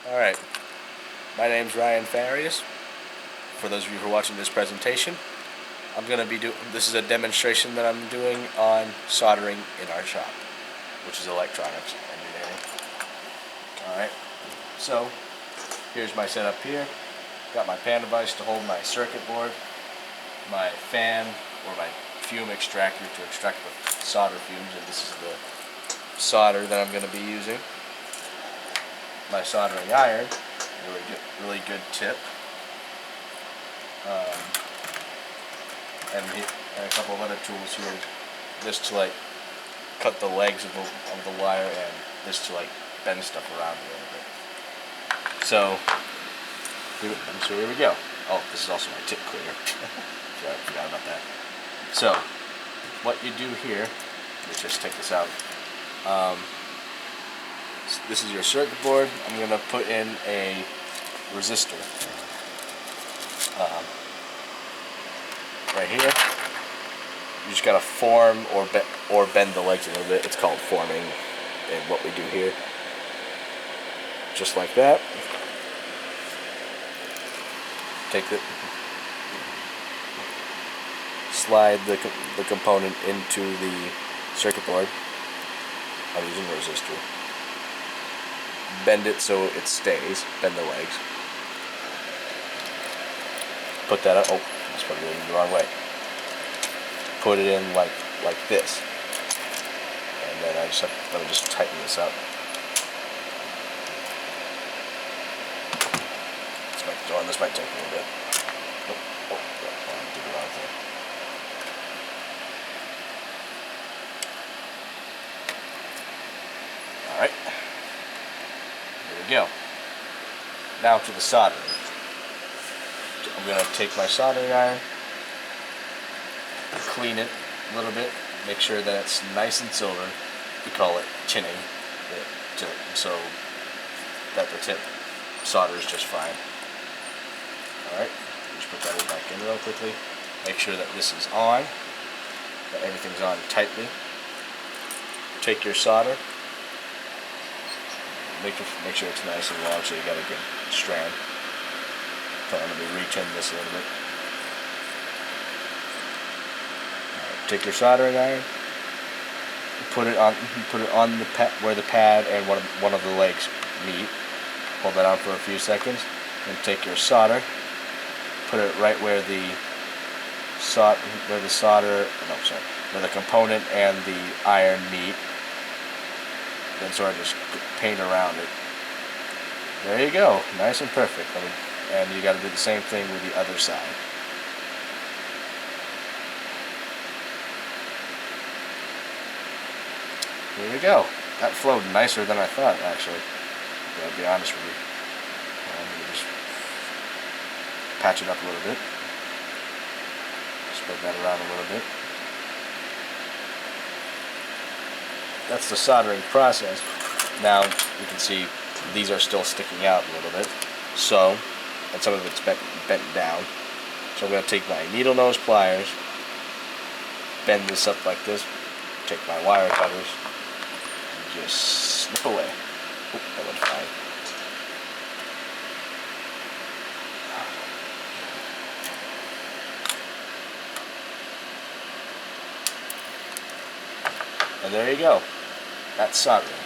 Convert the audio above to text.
Alright, my name's Ryan Farias. For those of you who are watching this presentation, this is a demonstration that I'm doing on soldering in our shop, which is electronics engineering. Alright, so here's my setup here. Got my pan device to hold my circuit board, my fan or my fume extractor to extract the solder fumes, and this is the solder that I'm going to be using. My soldering iron, really good tip, and a couple of other tools here. This to like cut the legs of the wire, and this to like bend stuff around a little bit. So here we go. Oh, this is also my tip cleaner. Sorry, I forgot about that. So what you do here, let me just take this out. This is your circuit board. I'm going to put in a resistor right here. You just got to form or bend the legs a little bit. It's called forming in what we do here. Just like that. Take it. Slide the component into the circuit board. I'm using a resistor. Bend it so it stays. Bend the legs. Put that up. Oh, that's probably the wrong way. Put it in like this, and then let me just tighten this up. This might take a little bit. Oh, I did the wrong thing. All right. There we go. Now to the soldering. I'm going to take my soldering iron, clean it a little bit, make sure that it's nice and silver. We call it tinning, so that the tip solders just fine. Alright, just put that back in real quickly. Make sure that this is on, that everything's on tightly. Take your solder. Make sure it's nice and long so you got a good strand. So I'm going to re-tin this a little bit. Right, take your soldering iron, put it on the where the pad and one of the legs meet. Hold that on for a few seconds. Then take your solder, put it right where the component and the iron meet. Then sort of just paint around it. There you go, nice and perfect. And you got to do the same thing with the other side. There we go. That flowed nicer than I thought, actually. I'll be honest with you. I'm going to just patch it up a little bit. Spread that around a little bit. That's the soldering process. Now you can see these are still sticking out a little bit. So, and some of it's bent down. So I'm going to take my needle nose pliers, bend this up like this, take my wire cutters, and just snip away. Oop, that went fine. And there you go. That's soldering.